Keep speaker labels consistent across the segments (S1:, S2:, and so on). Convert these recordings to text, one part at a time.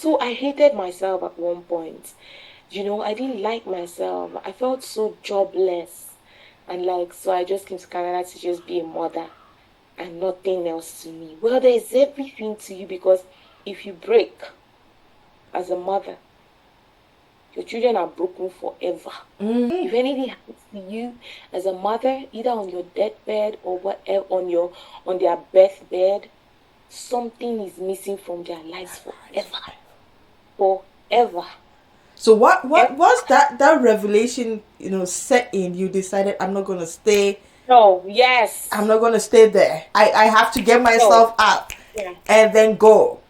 S1: So I hated myself at one point. I didn't like myself. I felt so jobless. And like, so I just came to Canada to just be a mother and nothing else to me. Well, there is everything to you because if you break as a mother, your children are broken forever. If anything happens to you as a mother, either on your deathbed or whatever, on their birthbed, something is missing from their lives forever. Forever.
S2: So what
S1: Ev-
S2: was that revelation, set in? You decided I'm not gonna stay.
S1: No, yes.
S2: I'm not gonna stay there. I have to get
S1: No.
S2: myself up
S1: Yeah.
S2: and then go.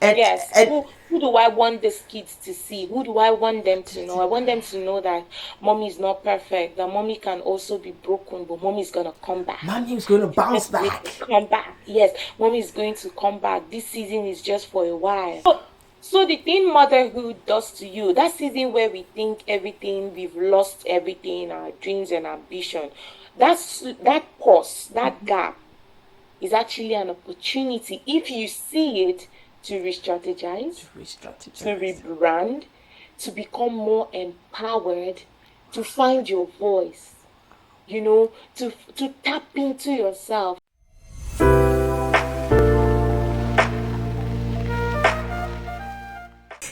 S1: Yes.
S2: And
S1: Who do I want these kids to see? Who do I want them to know? I want them to know that mommy is not perfect, that mommy can also be broken, but mommy is gonna come back.
S2: mommy is gonna bounce
S1: Definitely
S2: back.
S1: come back. Yes, mommy is going to come back. This season is just for a while. So the thing motherhood does to you, that season where we think everything, we've lost everything, our dreams and ambition, that pause, that gap is actually an opportunity if you see it to re-strategize, to rebrand, to become more empowered, to find your voice, to tap into yourself.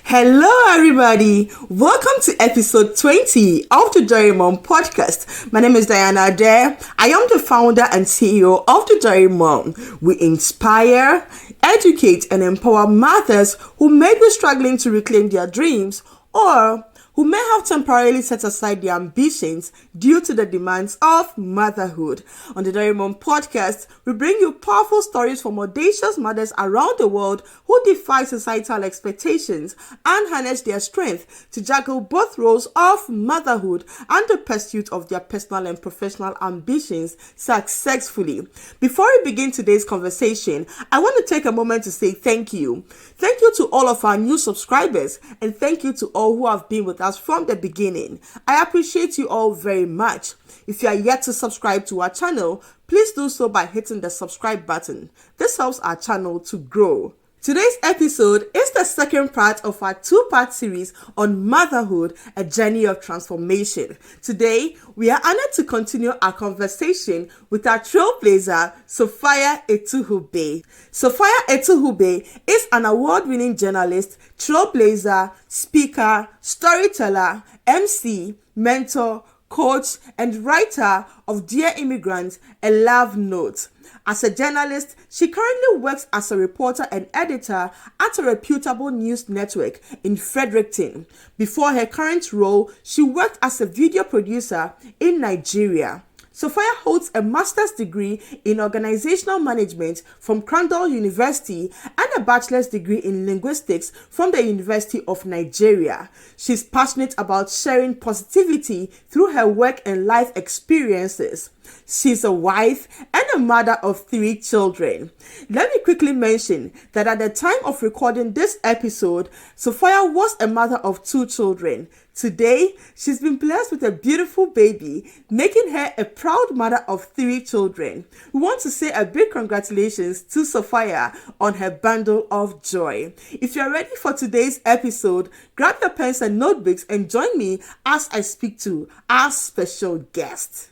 S2: Hello, everybody. Welcome to episode 20 of the Diary Mom podcast. My name is Diana Adair. I am the founder and CEO of the Diary Mom. We inspire, educate, and empower mothers who may be struggling to reclaim their dreams or who may have temporarily set aside their ambitions due to the demands of motherhood. On the Diary Mom podcast, we bring you powerful stories from audacious mothers around the world who defy societal expectations and harness their strength to juggle both roles of motherhood and the pursuit of their personal and professional ambitions successfully. Before we begin today's conversation, I want to take a moment to say thank you. Thank you to all of our new subscribers, and thank you to all who have been with us from the beginning. I appreciate you all very much. If you are yet to subscribe to our channel, please do so by hitting the subscribe button. This helps our channel to grow. Today's episode is the second part of our two-part series on motherhood, a journey of transformation. Today, we are honored to continue our conversation with our trailblazer, Sophia Etuhube. Sophia Etuhube is an award-winning journalist, trailblazer, speaker, storyteller, MC, mentor, coach, and writer of Dear Immigrant, a love note. As a journalist, she currently works as a reporter and editor at a reputable news network in Fredericton. Before her current role, she worked as a video producer in Nigeria. Sophia holds a master's degree in organizational management from Crandall University and a bachelor's degree in linguistics from the University of Nigeria. She's passionate about sharing positivity through her work and life experiences. She's a wife and a mother of 3 children. Let me quickly mention that at the time of recording this episode, Sophia was a mother of 2 children. Today, she's been blessed with a beautiful baby, making her a proud mother of 3 children. We want to say a big congratulations to Sophia on her bundle of joy. If you're ready for today's episode, grab your pens and notebooks and join me as I speak to our special guest.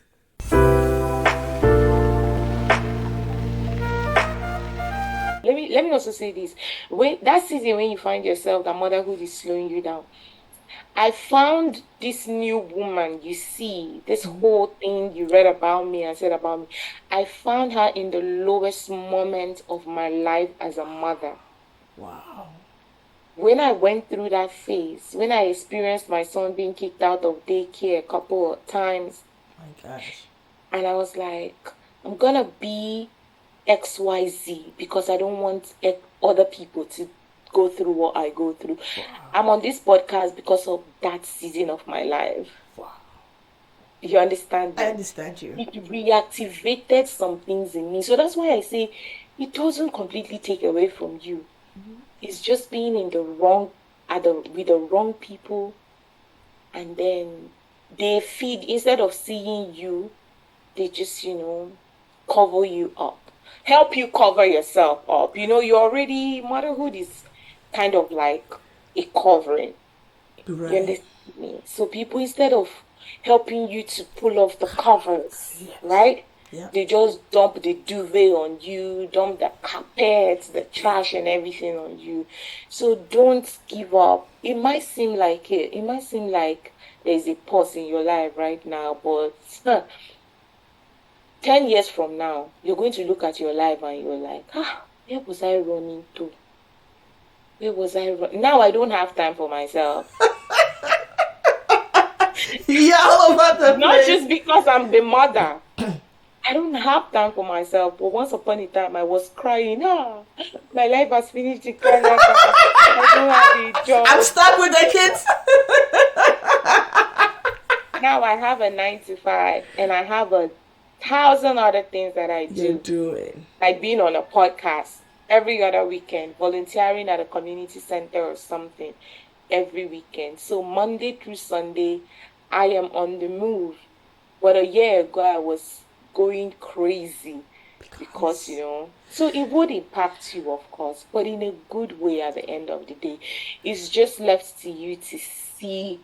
S1: Let me also say this. When that season when you find yourself that motherhood is slowing you down, I found this new woman, you see, this whole thing you read about me and said about me. I found her in the lowest moment of my life as a mother.
S2: Wow.
S1: When I went through that phase, when I experienced my son being kicked out of daycare a couple of times,
S2: My gosh.
S1: and I was like, I'm gonna be XYZ because I don't want other people to go through what I go through.
S2: Wow.
S1: I'm on this podcast because of that season of my life.
S2: Wow.
S1: You understand
S2: I
S1: me?
S2: understand you.
S1: It reactivated some things in me. So that's why I say it doesn't completely take away from you. It's just being in the wrong, with the wrong people, and then they feed, instead of seeing you, they just, cover you up. Help you cover yourself up. You already, motherhood is kind of like a covering.
S2: Right.
S1: You understand me? So people, instead of helping you to pull off the covers,
S2: Yes.
S1: right?
S2: Yeah.
S1: They just dump the duvet on you, dump the carpet, the trash and everything on you. So don't give up. It might seem like there's a pause in your life right now, but 10 years from now, you're going to look at your life and you're like, where was I running to? Where was I running? Now I don't have time for myself.
S2: Yeah, all over the
S1: Not
S2: place.
S1: just because I'm the mother. I don't have time for myself. But once upon a time, I was crying. My life has finished in Canada. I don't have a job.
S2: I'm stuck with the kids.
S1: Now I have a 9 to 5, and I have 1,000 other things that I do.
S2: You're doing.
S1: Like being on a podcast every other weekend, volunteering at a community center or something every weekend. So Monday through Sunday, I am on the move. But a year ago, I was going crazy because so it would impact you, of course, but in a good way at the end of the day. It's just left to you to see.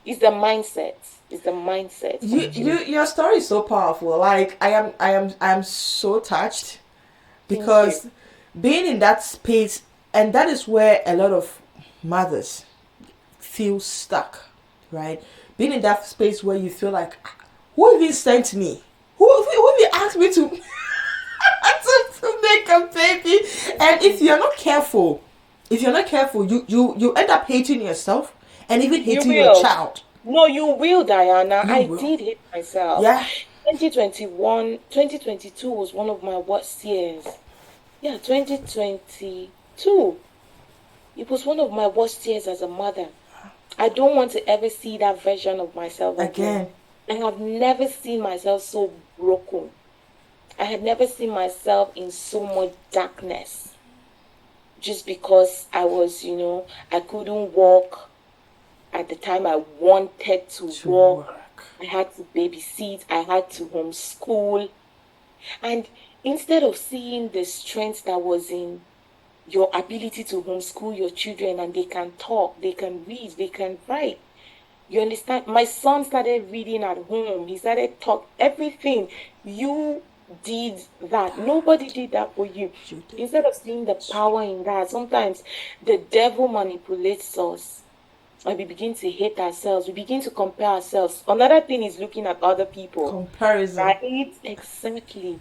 S1: It's the mindset.
S2: Your story is so powerful. Like I am so touched because being in that space, and that is where a lot of mothers feel stuck, right? Being in that space where you feel like, who even sent me? Who even asked me to to make a baby? And if you're not careful, you end up hating yourself and even hating your child.
S1: No, you will, Diana. I did hate myself.
S2: Yeah.
S1: 2022 was one of my worst years. Yeah, 2022. It was one of my worst years as a mother. I don't want to ever see that version of myself again. I have never seen myself so broken. I had never seen myself in so much darkness. Just because I was, I couldn't walk at the time I wanted to walk. I had to babysit. I had to homeschool. And instead of seeing the strength that was in your ability to homeschool your children, and they can talk, they can read, they can write. You understand? My son started reading at home. He started talk. Everything. You did that. Nobody did that for you. Instead of seeing the power in that, sometimes the devil manipulates us. And we begin to hate ourselves. We begin to compare ourselves. Another thing is looking at other people.
S2: Comparison.
S1: Right? Exactly.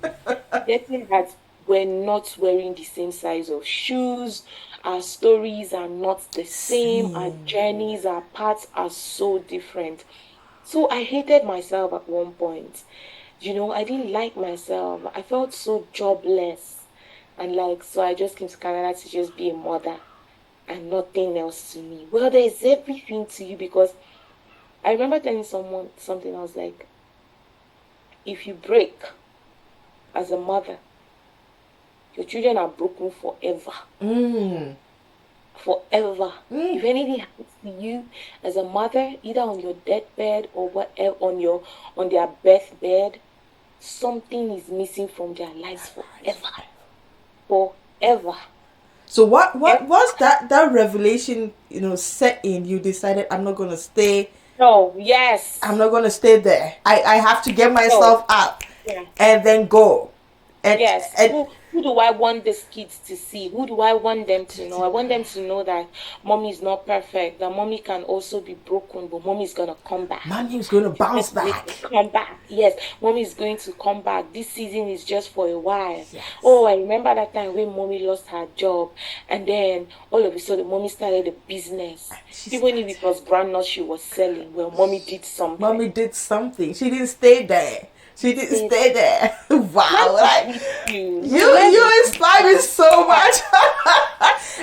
S1: Getting that we're not wearing the same size of shoes. Our stories are not the same. Our journeys, our paths are so different. So I hated myself at one point. I didn't like myself. I felt so jobless. And so I just came to Canada to just be a mother and nothing else to me. Well, there's everything to you, because I remember telling someone something. I was like, if you break as a mother, your children are broken forever. Forever. If anything happens to you as a mother, either on your deathbed or whatever, on their birthbed, something is missing from their lives forever. Forever.
S2: So what was that revelation, set in? You decided, I'm not going to stay.
S1: No, yes.
S2: I'm not going to stay there. I have to get myself up and then go. And,
S1: yes. Who do I want these kids to see? Who do I want them to know? I want them to know that mommy is not perfect, that mommy can also be broken, but mommy is going to come back.
S2: Mommy is going to bounce back.
S1: Come back. Yes, mommy is going to come back. This season is just for a while. Yes. Oh, I remember that time when mommy lost her job, and then all of a sudden mommy started a business. Even if it was groundnut she was selling, well, mommy did something.
S2: Mommy did something. She didn't stay there. She didn't stay there. Wow. You inspire me so much.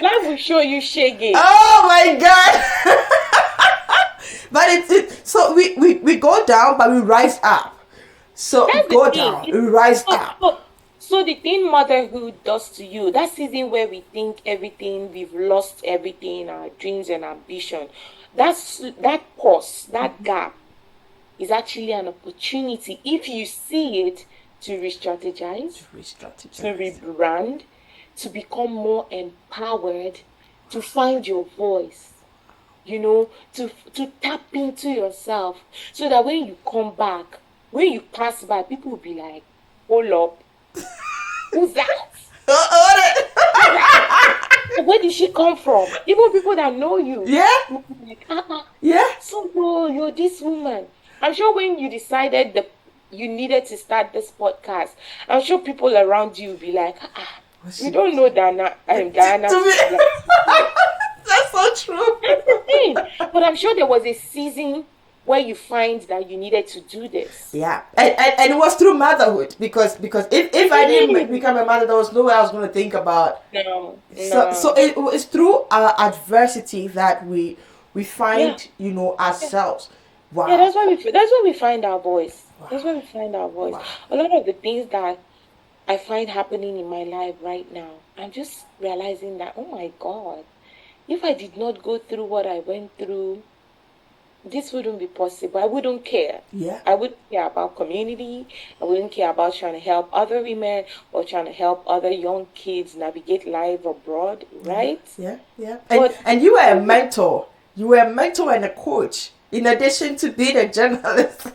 S1: Life will show you shaggy.
S2: Oh my God. But so we go down, but we rise up. So we go down, we rise up.
S1: So the thing motherhood does to you, that season where we think everything, we've lost everything, our dreams and ambition, that pause, that gap, is actually an opportunity, if you see it, to re-strategize, to rebrand, to become more empowered, to find your voice, to tap into yourself, so that when you come back, when you pass by, people will be like, hold up, who's that? Where did she come from? Even people that know you.
S2: Yeah.
S1: Like,
S2: Yeah.
S1: so no, you're this woman. I'm sure when you decided that you needed to start this podcast, I'm sure people around you will be like, you don't know Diana. Diana.
S2: That's so true.
S1: That's the thing. But I'm sure there was a season where you find that you needed to do this.
S2: Yeah, and it was through motherhood, because if I didn't become a mother, there was no way I was going to think about.
S1: No.
S2: So it's through our adversity that we find ourselves. Wow.
S1: Yeah, that's why we find our voice.
S2: Wow.
S1: That's why we find our voice.
S2: Wow.
S1: A lot of the things that I find happening in my life right now, I'm just realizing that, oh my God, if I did not go through what I went through, this wouldn't be possible. I wouldn't care.
S2: Yeah.
S1: I wouldn't care about community. I wouldn't care about trying to help other women or trying to help other young kids navigate life abroad, right?
S2: Yeah.
S1: But,
S2: and you were a mentor. You were a mentor and a coach, in addition to being a journalist.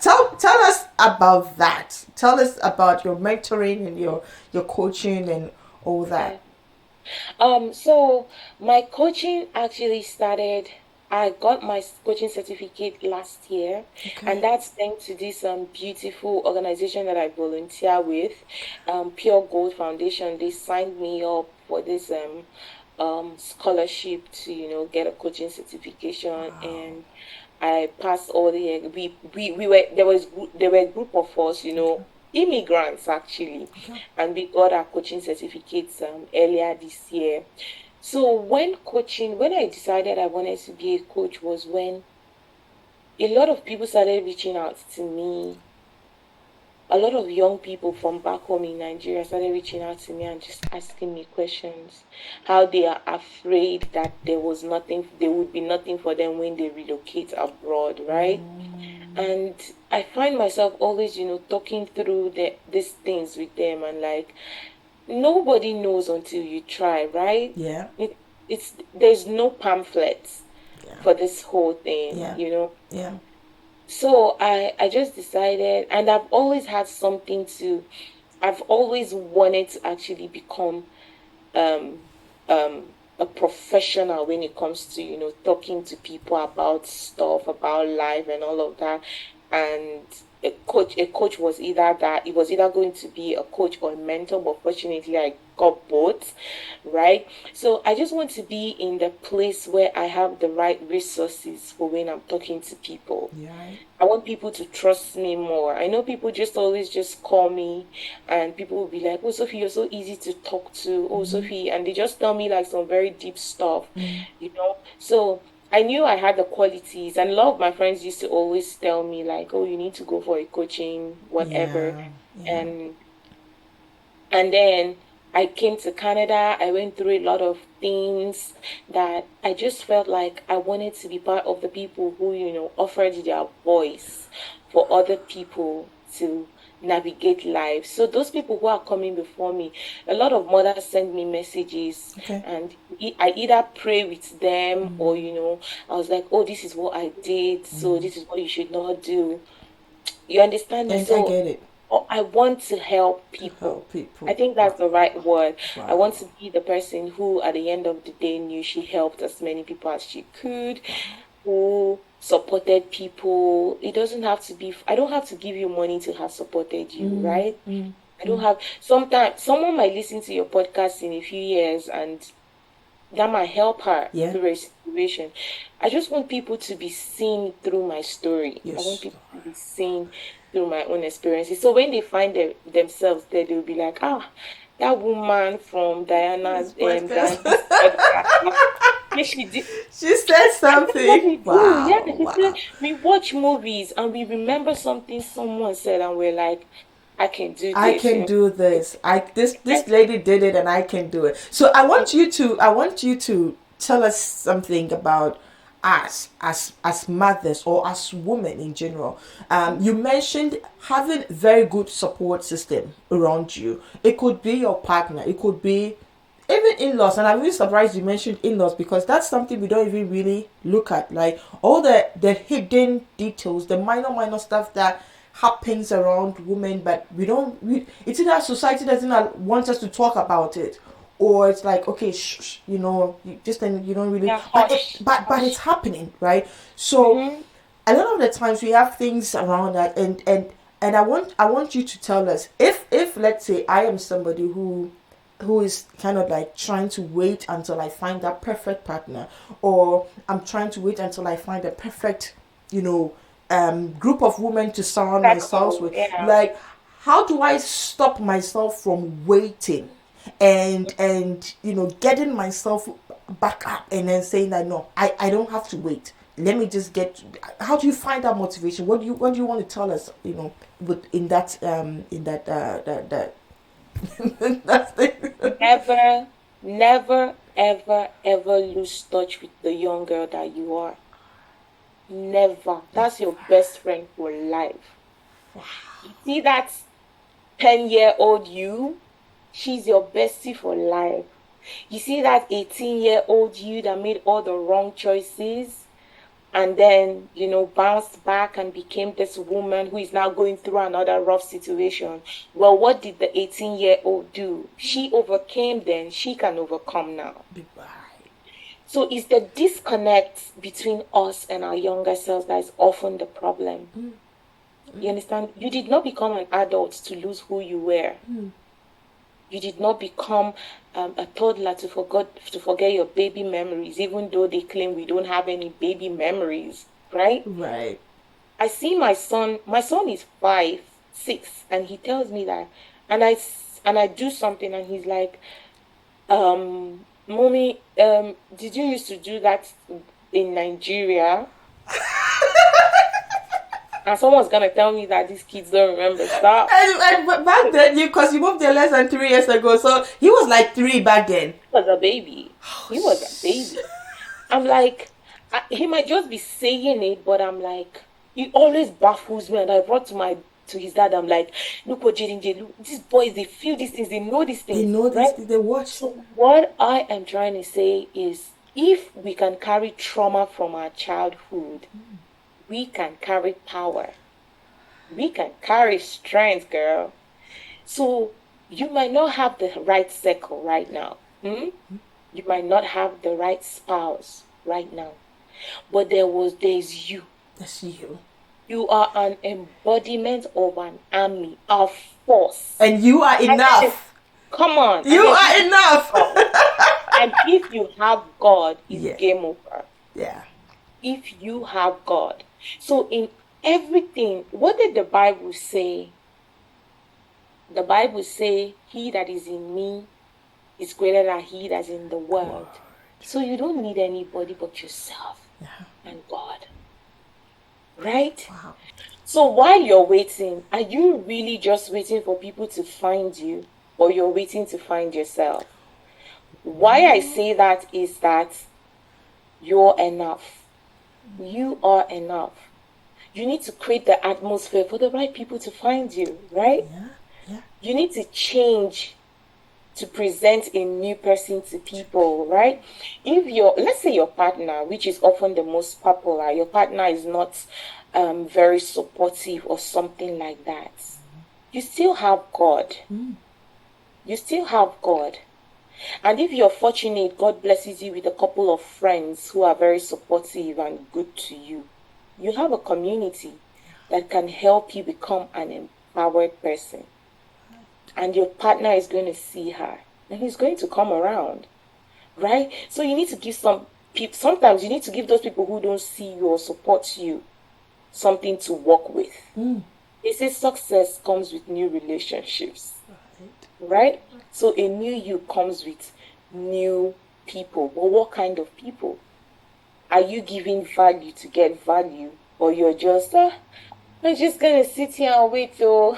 S2: tell us about that. Tell us about your mentoring and your coaching and all that.
S1: So my coaching actually started. I got my coaching certificate last year, and that's thanks to this beautiful organization that I volunteer with, Pure Gold Foundation. They signed me up for this scholarship to get a coaching certification. Wow. And I passed all the we were there were a group of us, immigrants actually, and we got our coaching certificates earlier this year. So when I decided I wanted to be a coach was when a lot of people started reaching out to me. A lot of young people from back home in Nigeria started reaching out to me and just asking me questions. How they are afraid that there would be nothing for them when they relocate abroad, right? And I find myself always, talking through these things with them, and like, nobody knows until you try, right?
S2: Yeah.
S1: There's no pamphlets for this whole thing,
S2: Yeah.
S1: So I just decided, and I've always had I've always wanted to actually become a professional when it comes to, talking to people about stuff, about life and all of that. And a coach was either that, it was either going to be a coach or a mentor, but fortunately I got both, right? So I just want to be in the place where I have the right resources for when I'm talking to people.
S2: Yeah.
S1: I want people to trust me more. I know people always just call me, and people will be like, oh, Sophie, you're so easy to talk to. Oh, Sophie, and they just tell me like some very deep stuff, So I knew I had the qualities, and a lot of my friends used to always tell me like, oh, you need to go for a coaching, whatever. And then I came to Canada. I went through a lot of things that I just felt like I wanted to be part of the people who, offered their voice for other people to navigate life. So those people who are coming before me, a lot of mothers send me messages, and I either pray with them or, I was like, oh, this is what I did, so this is what you should not do. You understand me? So
S2: I get it.
S1: I want to help people. I think that's the right word. Wow. I want to be the person who, at the end of the day, knew she helped as many people as she could, who supported people. It doesn't have to be, I don't have to give you money to have supported you, right? I don't have, sometimes someone might listen to your podcast in a few years and that might help her through a situation. I just want people to be seen through my story. I want people to be seen through my own experiences. So when they find themselves there, they'll be like, that woman from Diana's
S2: she said something. Wow.
S1: Yeah, we watch movies and we remember something someone said and we're like, I can do this.
S2: I can do this. This lady did it and I can do it. So I want you to tell us something about us as mothers or as women in general. You mentioned having very good support system around you. It could be your partner, it could be even in-laws, and I'm really surprised you mentioned in-laws, because that's something we don't even really look at, like all the hidden details, the minor stuff that happens around women, but it's either society doesn't want us to talk about it, or it's like, okay, shh, you just, and you don't really,
S1: Yeah,
S2: but
S1: hush.
S2: but it's happening, right? So a lot of the times we have things around that, and I want you to tell us, if let's say I am somebody who is kind of like trying to wait until I find that perfect partner, or I'm trying to wait until I find a perfect, group of women to surround
S1: That's
S2: myself
S1: cool.
S2: with.
S1: Yeah.
S2: Like, how do I stop myself from waiting and getting myself back up and then saying that no, I don't have to wait. Let me just get. How do you find that motivation? What do you want to tell us? In that that that's the
S1: Never, ever, ever lose touch with the young girl that you are. Never. That's your best friend for life. You see that 10-year-old you? She's your bestie for life. You see that 18-year-old you that made all the wrong choices and then, bounced back and became this woman who is now going through another rough situation? Well, what did the 18-year-old do? She overcame then, she can overcome now. So it's the disconnect between us and our younger selves that is often the problem. You understand? You did not become an adult to lose who you were. You did not become a toddler to forget your baby memories, even though they claim we don't have any baby memories, right?
S2: Right.
S1: I see my son. My son is 5, 6, and he tells me that, and I do something, and he's like, "Mommy, did you used to do that in Nigeria?" And someone's gonna tell me that these kids don't remember stuff.
S2: And back then, because you moved there less than 3 years ago, so he was like 3 back then.
S1: He was a baby. He was a baby. I'm like, he might just be saying it, but I'm like, it always baffles me. And I brought to his dad. I'm like, look what look, these boys, they feel these things, they know these things.
S2: They know this, right? They watch.
S1: So what I am trying to say is, if we can carry trauma from our childhood, we can carry power. We can carry strength, girl. So you might not have the right circle right now. You might not have the right spouse right now. But there's you.
S2: That's you.
S1: You are an embodiment of an army, a force.
S2: And you are enough.
S1: Come on.
S2: You are enough.
S1: And if you have God, it's game over.
S2: Yeah.
S1: If you have God. So in everything, what did the Bible say? The Bible say, he that is in me is greater than he that's in the world. So you don't need anybody but yourself and God. Right?
S2: Wow.
S1: So while you're waiting, are you really just waiting for people to find you, or you're waiting to find yourself? Why I say that is that you're enough. You are enough. You need to create the atmosphere for the right people to find you, right?
S2: Yeah.
S1: You need to change to present a new person to people, right? If let's say your partner, which is often the most popular, your partner is not very supportive or something like that, you still have God. You still have God. And if you're fortunate, God blesses you with a couple of friends who are very supportive and good to you. You have a community that can help you become an empowered person. And your partner is going to see her, and he's going to come around, right? So you need to give sometimes you need to give those people who don't see you or support you something to work with. They say success comes with new relationships, right? So a new you comes with new people. But what kind of people? Are you giving value to get value, or you're just, I'm just going to sit here and wait till,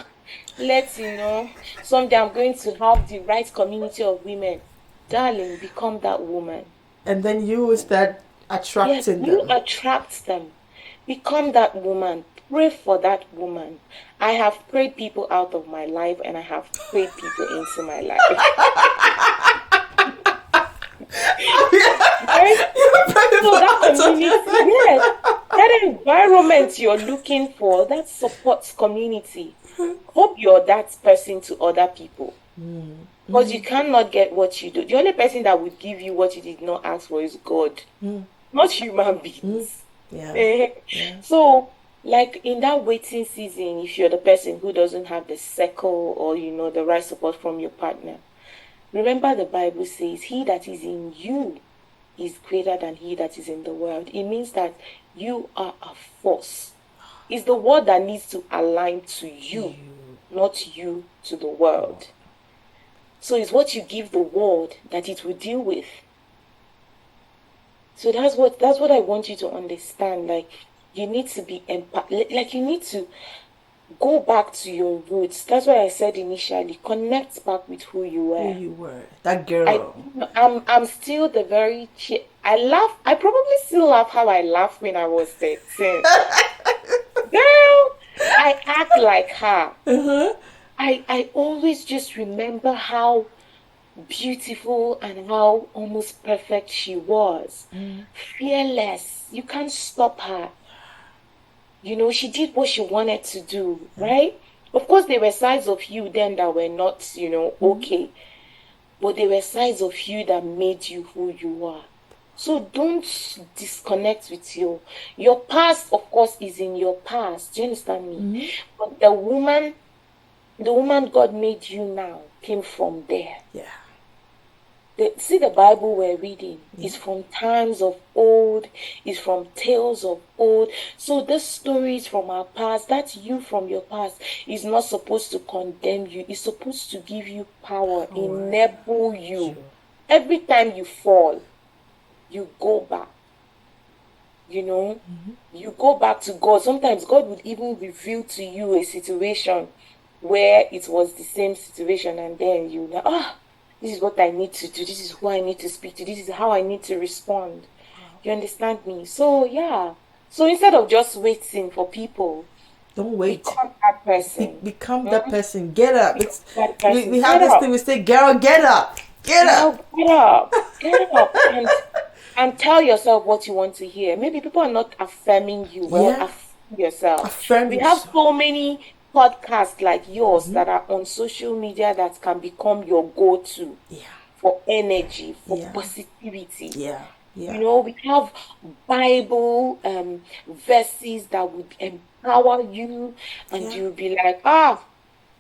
S1: someday I'm going to have the right community of women. Darling, become that woman.
S2: And then you will start attracting them.
S1: You attract them. Become that woman. Pray for that woman. I have prayed people out of my life, and I have prayed people into my life. community, yes, that environment you're looking for, that supports community. Hope you're that person to other people. Because you cannot get what you do. The only person that would give you what you did not ask for is God, not human beings. So, like in that waiting season, if you're the person who doesn't have the circle or the right support from your partner, remember the Bible says, "He that is in you is greater than he that is in the world." It means that you are a force. It's the world that needs to align to you, not you to the world. So it's what you give the world that it will deal with. So that's what I want you to understand. Like, you need to be like, you need to go back to your roots. That's why I said initially, connect back with who you were.
S2: Who you were, that girl.
S1: I'm still the very I probably still laugh how I laughed when I was 13. Girl, I act like her. I always just remember how beautiful and how almost perfect she was. Fearless. You can't stop her. She did what she wanted to do, right? Of course, there were sides of you then that were not, okay. But there were sides of you that made you who you are. So don't disconnect with your past, of course, is in your past. Do you understand me? But the woman God made you now came from there.
S2: Yeah.
S1: See, the Bible we're reading is from times of old, is from tales of old. So this story is from our past. That's you from your past. Is not supposed to condemn you. It's supposed to give you power, enable you. Every time you fall, you go back. You go back to God. Sometimes God would even reveal to you a situation where it was the same situation, and then this is what I need to do. This is who I need to speak to. This is how I need to respond. You understand me? So, yeah. So instead of just waiting for people,
S2: don't wait.
S1: Become that person.
S2: Become that person. Get up. We have
S1: Get
S2: this
S1: up.
S2: thing. We say, girl, get up. Get up.
S1: Get up. Get up. And tell yourself what you want to hear. Maybe people are not affirming you. Well, affirm yourself.
S2: Affirm
S1: we
S2: yourself.
S1: have so many podcasts like yours that are on social media that can become your go-to for energy, for positivity. We have Bible verses that would empower you, and you'll be like,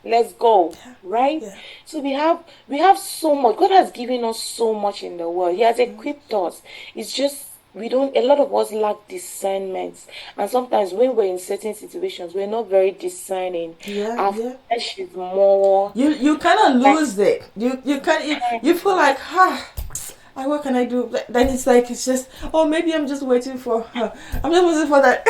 S1: let's go, right? So we have so much. God has given us so much in the world. He has equipped us. It's just a lot of us lack discernment, and sometimes when we're in certain situations, we're not very discerning. Our flesh is more.
S2: You kind of lose it. You feel like, what can I do? Then it's just, maybe I'm just waiting for her. I'm just waiting for that.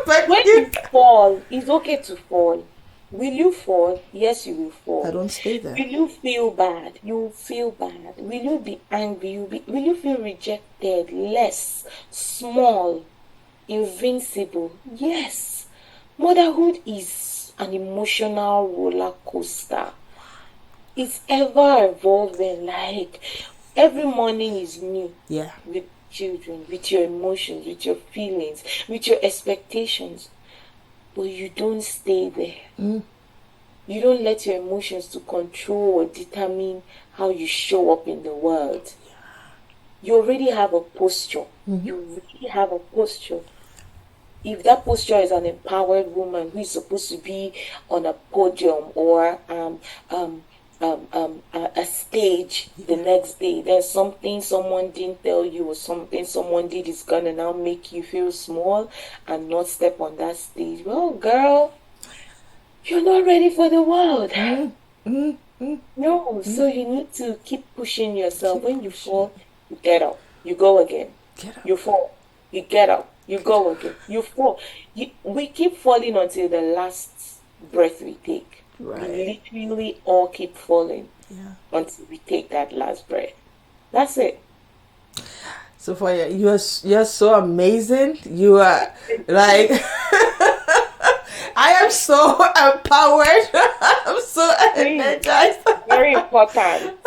S2: But
S1: when you fall, it's okay to fall. Will you fall? Yes, you will fall.
S2: I don't stay there.
S1: Will you feel bad? You will feel bad. Will you be angry? Will you feel rejected, less, small, invincible? Yes. Motherhood is an emotional roller coaster. It's ever evolving. Like, every morning is new.
S2: Yeah.
S1: With children, with your emotions, with your feelings, with your expectations. But you don't stay there. You don't let your emotions to control or determine how you show up in the world. You already have a posture. You already have a posture. If that posture is an empowered woman who is supposed to be on a podium or a stage the next day, there's something someone didn't tell you or something someone did is gonna now make you feel small and not step on that stage. Well, girl, you're not ready for the world. No, so you need to keep pushing yourself. When you fall, you get up, you go again. You fall, you get up, you go again. You fall. We keep falling until the last breath we take.
S2: Right.
S1: We literally all keep falling until we take that last breath. That's it.
S2: Sophia, you're so amazing. You are like I am so empowered. I'm so energized.
S1: Very important.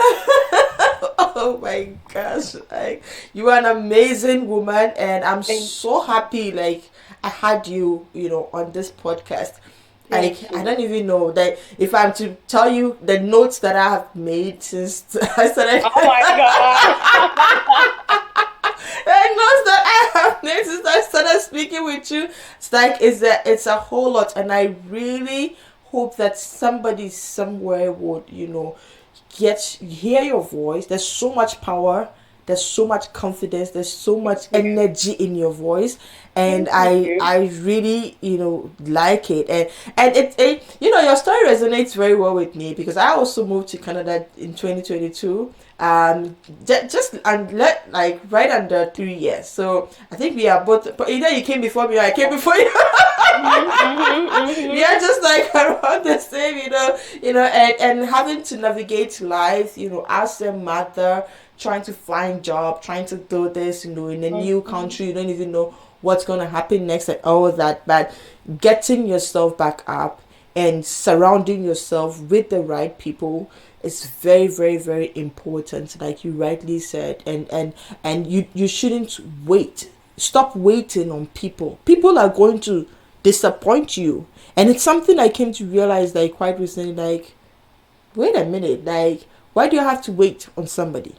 S2: Oh my gosh. Like, you are an amazing woman, and I'm
S1: Thank,
S2: so happy like I had you, on this podcast. Like,
S1: thank
S2: I
S1: you.
S2: don't even know that if I'm to tell you the notes that I have made since I started.
S1: Oh my God.
S2: The notes that I have made since I started speaking with you, it's a whole lot, and I really hope that somebody somewhere would, hear your voice. There's so much power, there's so much confidence, there's so much energy in your voice, and
S1: Thank you.
S2: I really, like it. And your story resonates very well with me, because I also moved to Canada in 2022. Just and let like right under 3 years. So I think we are both, but either you came before me or I came before you. We are just like around the same, and having to navigate life, as a mother, trying to find job, trying to do this, in a new
S1: Mhm.
S2: country. You don't even know what's gonna happen next and all that. But getting yourself back up and surrounding yourself with the right people is very, very, very important, like you rightly said. And you shouldn't wait. Stop waiting on people. People are going to disappoint you. And it's something I came to realize like quite recently, like, wait a minute, like, why do you have to wait on somebody?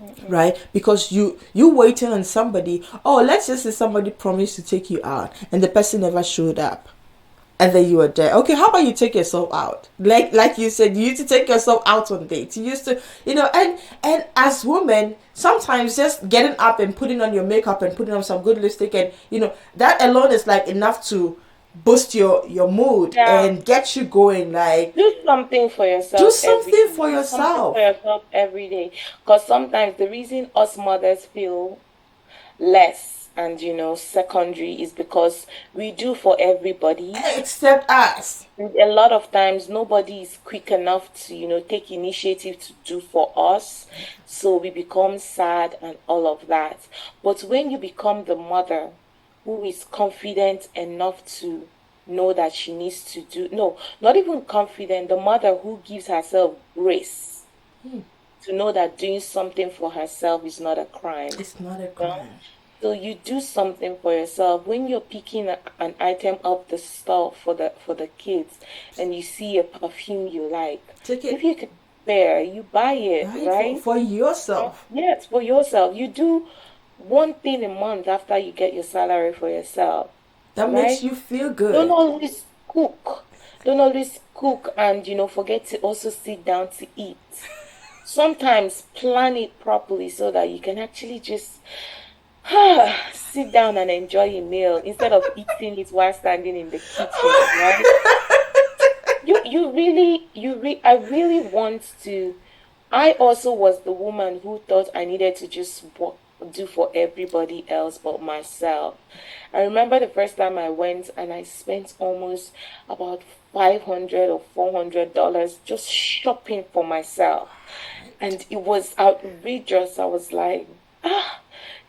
S1: Mm-mm.
S2: Right? Because you waiting on somebody. Oh, let's just say somebody promised to take you out and the person never showed up, and then you were there. Okay, how about you take yourself out? Like you said, you used to take yourself out on dates. You used to, and as women, sometimes just getting up and putting on your makeup and putting on some good lipstick, and that alone is like enough to boost your mood
S1: Yeah.
S2: and get you going. Like,
S1: Do something for
S2: do
S1: yourself every
S2: something for
S1: day. Something for
S2: yourself.
S1: yourself every day. Because sometimes the reason us mothers feel less and secondary is because we do for everybody.
S2: Except us.
S1: And a lot of times nobody is quick enough to take initiative to do for us, so we become sad and all of that. But when you become the mother who is confident enough to know that she needs to do, no, not even confident, the mother who gives herself grace to know that doing something for herself is not a crime.
S2: It's not a
S1: You know?
S2: crime.
S1: So you do something for yourself. When you're picking an item up the store for the kids, and you see a perfume you like,
S2: Take
S1: if
S2: it.
S1: you can spare, you buy it,
S2: Right, for,
S1: right?
S2: for yourself.
S1: Yes, for yourself. You do one thing a month after you get your salary for yourself,
S2: That makes
S1: right?
S2: you feel
S1: Don't
S2: good.
S1: always cook. Don't always cook and forget to also sit down to eat. Sometimes plan it properly so that you can actually just sit down and enjoy a meal instead of eating it while standing in the kitchen, right? I really want to. I also was the woman who thought I needed to just do for everybody else but myself. I remember the first time I went and I spent almost about 500 or $400 just shopping for myself. And it was outrageous. I was like, ah,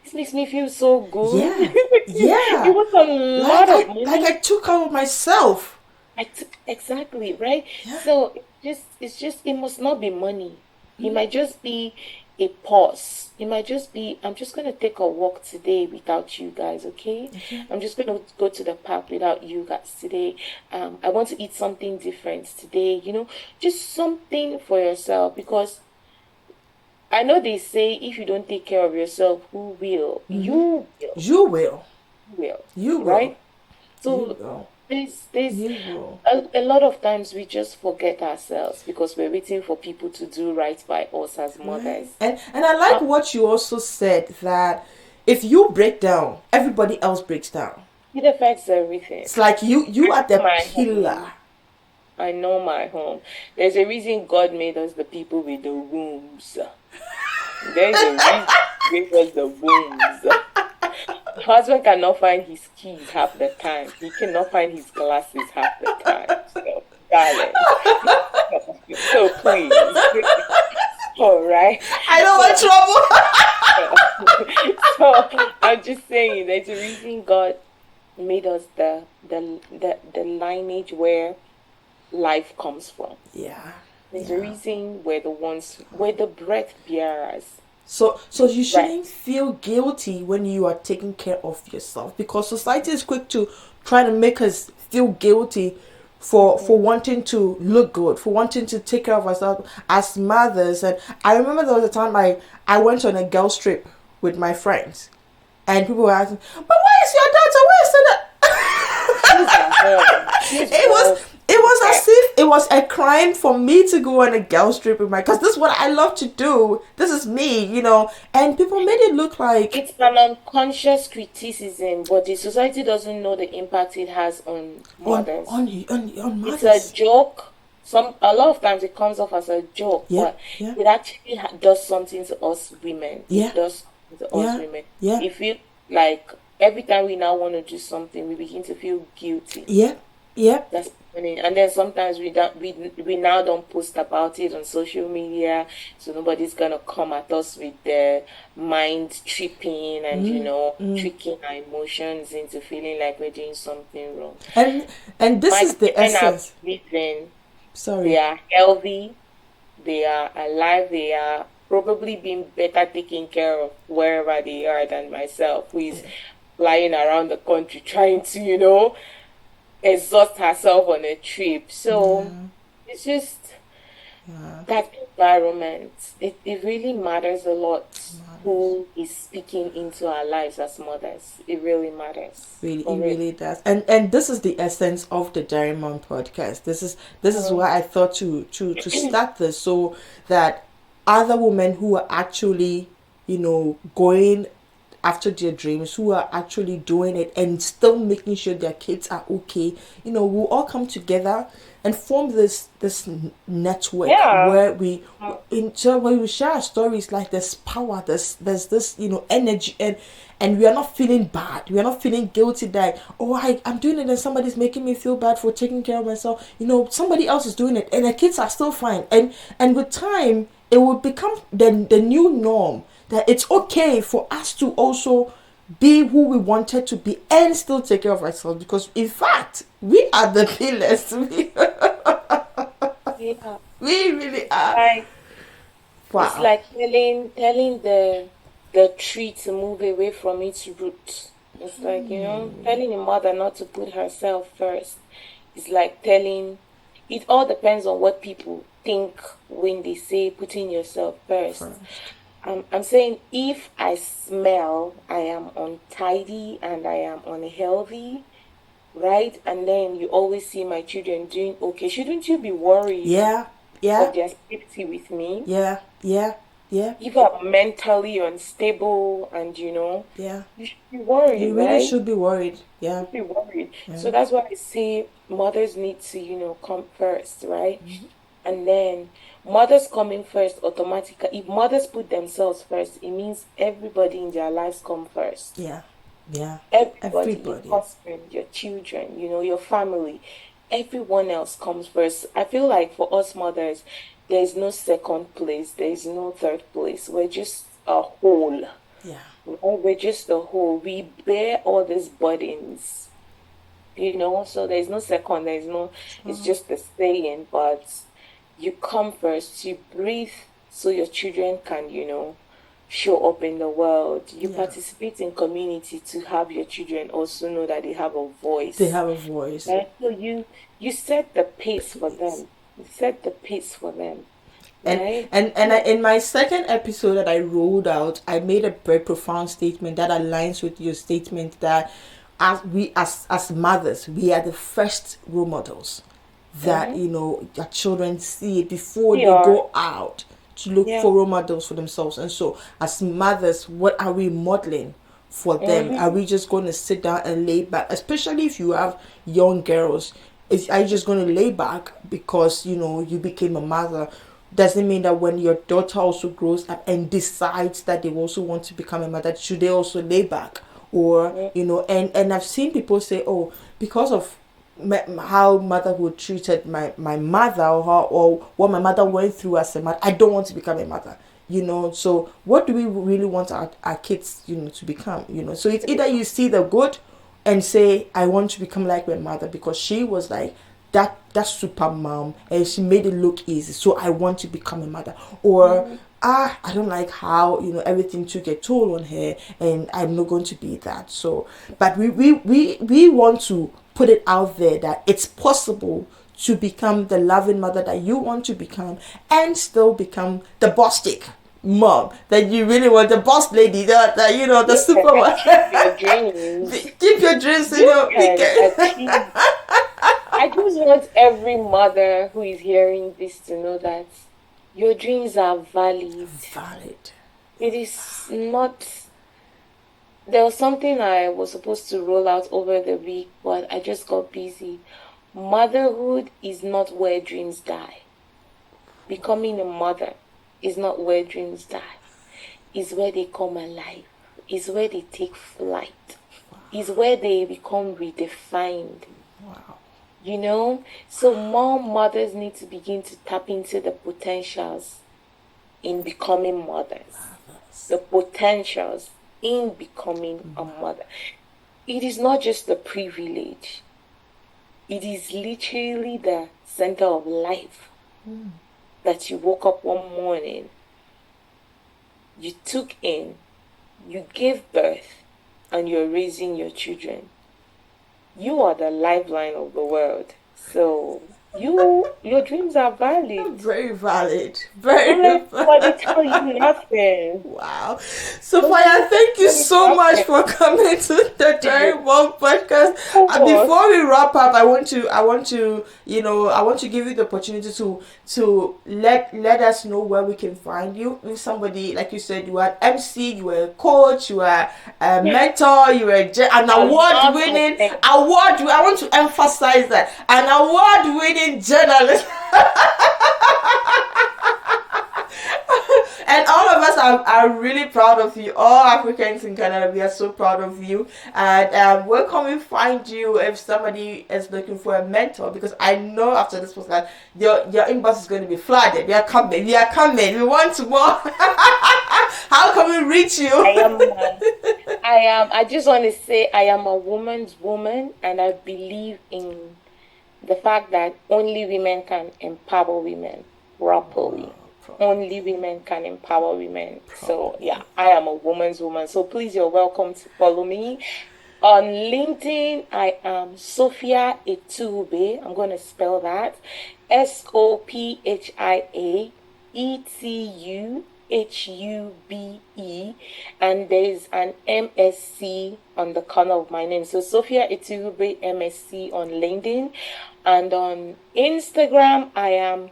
S1: this makes me feel so good.
S2: Yeah.
S1: It
S2: Yeah.
S1: was a
S2: Like
S1: lot of
S2: I
S1: money.
S2: took care of myself.
S1: I took exactly, right?
S2: Yeah.
S1: So it must not be money. It might just be a pause. It might just be, I'm just gonna take a walk today without you guys, okay?
S2: Okay.
S1: I'm just gonna go to the park without you guys today. I want to eat something different today, just something for yourself, because I know they say if you don't take care of yourself, who will? You
S2: You will.
S1: will,
S2: You will.
S1: right?
S2: You
S1: So
S2: will.
S1: there's
S2: You will.
S1: a lot of times we just forget ourselves because we're waiting for people to do right by us as
S2: Right.
S1: mothers.
S2: And I like
S1: Uh,
S2: what you also said, that if you break down, everybody else breaks down.
S1: it affects everything.
S2: It's like you
S1: I
S2: are
S1: know
S2: the
S1: my home.
S2: pillar.
S1: I know my home. There's a reason God made us the people with the wombs. There's a reason He gave us the wombs. Husband cannot find his keys half the time. He cannot find his glasses half the time. So, darling, so please, all right.
S2: I know my
S1: So,
S2: trouble.
S1: so I'm just saying, there's a reason God made us the lineage where life comes from.
S2: Yeah.
S1: There's a reason we're the breath bearers.
S2: So you shouldn't feel guilty when you are taking care of yourself, because society is quick to try to make us feel guilty for wanting to look good, for wanting to take care of ourselves as mothers. And I remember there was a time I went on a girls trip with my friends, and people were asking, "But where is your daughter? Where is that?" It was as if it was a crime for me to go on a girls trip with because this is what I love to do. This is me, and people made it look like
S1: it's an unconscious criticism, but the society doesn't know the impact it has on mothers.
S2: On mothers.
S1: It's a joke. A lot of times it comes off as a joke, but it actually does something to us women.
S2: Yeah.
S1: It does something to us women.
S2: Yeah.
S1: We feel like every time we now want to do something, we begin to feel guilty.
S2: Yeah.
S1: That's happening. And then sometimes we now don't post about it on social media, so nobody's gonna come at us with their mind tripping and tricking our emotions into feeling like we're doing something wrong.
S2: And this is the essence. Sorry.
S1: They are healthy, they are alive, they are probably being better taken care of wherever they are than myself, who is flying around the country trying to, exhaust herself on a trip. So it's just that environment. It really matters a lot who is speaking into our lives as mothers. It really matters.
S2: It really does. And this is the essence of the Diary Mom podcast. This is why I thought to start this, so that other women who are actually, going after their dreams, who are actually doing it and still making sure their kids are okay, we'll all come together and form this network where we share our stories. Like there's power, there's this energy, and we are not feeling bad, we are not feeling guilty that I'm doing it and somebody's making me feel bad for taking care of myself. Somebody else is doing it and the kids are still fine, and with time it will become the new norm, that it's okay for us to also be who we wanted to be and still take care of ourselves, because in fact we are the pillars. We really are.
S1: Wow. It's like telling the tree to move away from its roots. It's like, telling a mother not to put herself first. It's like it all depends on what people think when they say putting yourself first. I'm saying if I smell I am untidy and I am unhealthy, right? And then you always see my children doing okay, shouldn't you be worried?
S2: Yeah.
S1: Of their safety with me?
S2: Yeah.
S1: If I'm mentally unstable and you should be worried.
S2: You really should be worried. Yeah.
S1: You should be worried. Yeah. So that's why I say mothers need to, come first, right? Mm-hmm. And then mothers coming first automatically, if mothers put themselves first, it means everybody in their lives come first.
S2: Yeah.
S1: Everybody. Your husband, your children, your family, everyone else comes first. I feel like for us mothers, there is no second place, there is no third place. We're just a whole.
S2: Yeah.
S1: We're just a whole. We bear all these burdens, so there's no second, there's no, it's just the saying, but you come first, you breathe so your children can, show up in the world. You participate in community to have your children also know that they have a voice. Right? So you set the pace for them. Right?
S2: And in my second episode that I rolled out, I made a very profound statement that aligns with your statement that as mothers, we are the first role models that your children see it before they go out to look for role models for themselves. And so as mothers, what are we modeling for them? Are we just going to sit down and lay back, especially if you have young girls? Are you just going to lay back because you became a mother? Doesn't mean that when your daughter also grows up and decides that they also want to become a mother, should they also lay back? Or and I've seen people say, because of how motherhood treated my mother, or what my mother went through as a mother, I don't want to become a mother. So what do we really want our kids to become? So it's either you see the good and say, I want to become like my mother because she was like that super mom, and she made it look easy, so I want to become a mother. Or I don't like how everything took a toll on her, and I'm not going to be that. So, but we want to put it out there that it's possible to become the loving mother that you want to become, and still become the boss chick mom that you really want, the boss lady, the superwoman.
S1: Keep your dreams.
S2: Keep your dreams in your weekend.
S1: I just want every mother who is hearing this to know that your dreams are valid. It is not. There was something I was supposed to roll out over the week, but I just got busy. Motherhood is not where dreams die. Becoming a mother is not where dreams die. It's where they come alive. It's where they take flight. It's where they become redefined.
S2: Wow.
S1: So more mothers need to begin to tap into the potentials in becoming mothers. The potentials in becoming a mother. It is not just a privilege. It is literally the center of life. That you woke up one morning, you took in, you gave birth, and you're raising your children. You are the lifeline of the world. So your dreams are valid.
S2: Very valid. Very valid.
S1: Nobody tell you nothing.
S2: Wow. Sophia, thank you so much for coming to the Diary Mom podcast. And before we wrap up, I want to give you the opportunity to let us know where we can find you. If somebody, like you said, you are an MC, you are a coach, you are a mentor, you are an award-winning I want to emphasize that, an award-winning journalist. And all of us are really proud of you. All Africans in Canada, we are so proud of you. And where can we find you if somebody is looking for a mentor? Because I know after this podcast, your inbox is going to be flooded. We are coming. We want more. How can we reach you?
S1: I just want to say I am a woman's woman, and I believe in the fact that only women can empower women properly. Only women can empower women. So yeah, I am a woman's woman. So please, you're welcome to follow me. On LinkedIn, I am Sophia Etuhube. I'm going to spell that. SOPHIAETUHUBE. And there's an MSc on the corner of my name. So Sophia Etuhube MSc on LinkedIn. And on Instagram, I am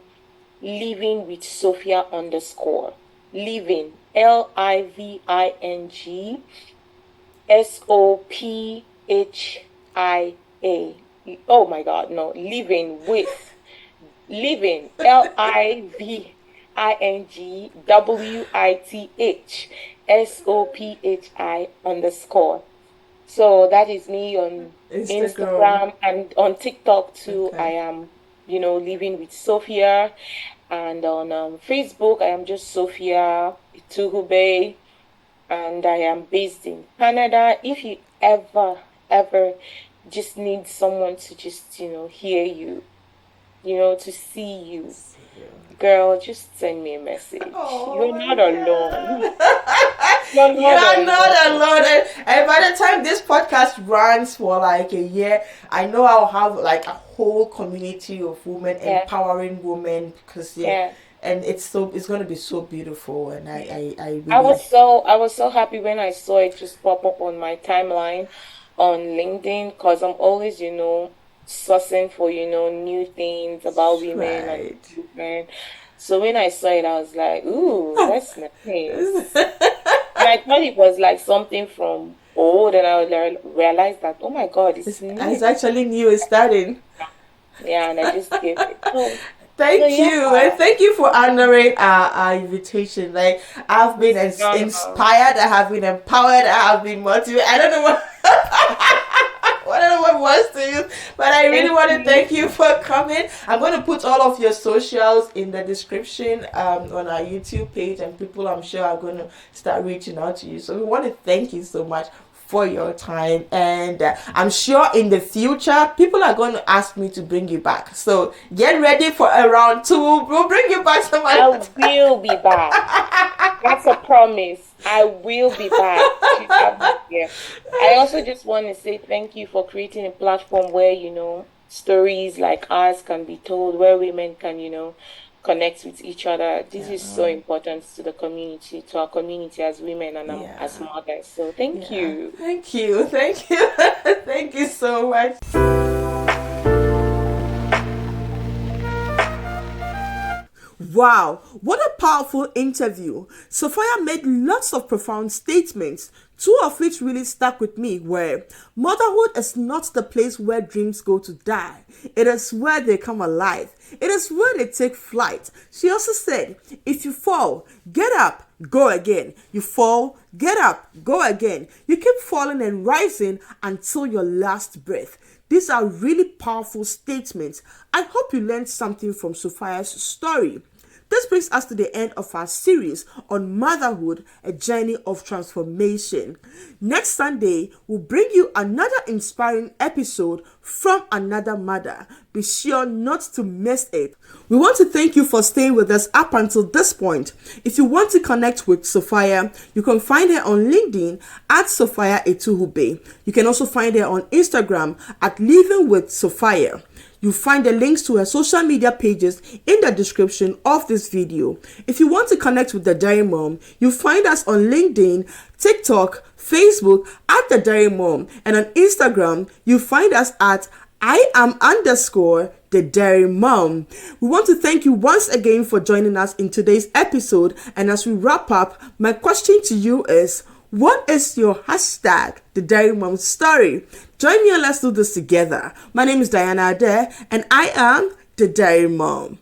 S1: Living with Sophia _ Living, LIVING SOPHIA. Oh my God, no, Living with Living, LIVING WITH SOPHI _ So that is me on Instagram and on TikTok too. Okay. I am, Living with Sophia. And on Facebook, I am just Sophia Etuhube, and I am based in Canada. If you ever just need someone to just, hear you, to see you, girl, just send me a message. You're not alone.
S2: You're not alone. And by the time this podcast runs for like a year, I know I'll have like a whole community of women, empowering women, because and it's going to be so beautiful. And I really
S1: I was so happy when I saw it just pop up on my timeline on LinkedIn, because I'm always sourcing for new things about women and women. So when I saw it, I was like, ooh, that's nice. And I thought it was like something from old, and I realized that, oh my God, it's new.
S2: It's actually new. It's starting.
S1: Yeah, and I just gave it.
S2: Thank you. And thank you for honoring our invitation. Like, I've been inspired, I have been empowered, I have been motivated. I don't know what words to use, but I really want to thank you for coming. I'm going to put all of your socials in the description on our YouTube page, and people, I'm sure, are going to start reaching out to you. So we want to thank you so much for your time, and I'm sure in the future people are going to ask me to bring you back. So get ready for a round 2. We'll bring you back some
S1: I will be back. That's a promise. I will be back. I also just want to say thank you for creating a platform where, stories like ours can be told, where women can, connect with each other. This is so important to the community, to our community as women and as mothers. So thank you.
S2: Thank you. Thank you so much. Wow, what a powerful interview. Sophia made lots of profound statements, 2 of which really stuck with me were: motherhood is not the place where dreams go to die. It is where they come alive. It is where they take flight. She also said, if you fall, get up, go again. You fall, get up, go again. You keep falling and rising until your last breath. These are really powerful statements. I hope you learned something from Sophia's story. This brings us to the end of our series on motherhood, a journey of transformation. Next Sunday, we'll bring you another inspiring episode from another mother. Be sure not to miss it. We want to thank you for staying with us up until this point. If you want to connect with Sophia, you can find her on LinkedIn at Sophia Etuhube. You can also find her on Instagram at Living with Sophia. You'll find the links to her social media pages in the description of this video. If you want to connect with The Dairy Mom, you'll find us on LinkedIn, TikTok, Facebook at The Dairy Mom, and on Instagram, you'll find us at @The Dairy Mom. We want to thank you once again for joining us in today's episode, and as we wrap up, my question to you is, what is your hashtag, The Dairy Mom story? Join me and let's do this together. My name is Diana Ade, and I am The Dairy Mom.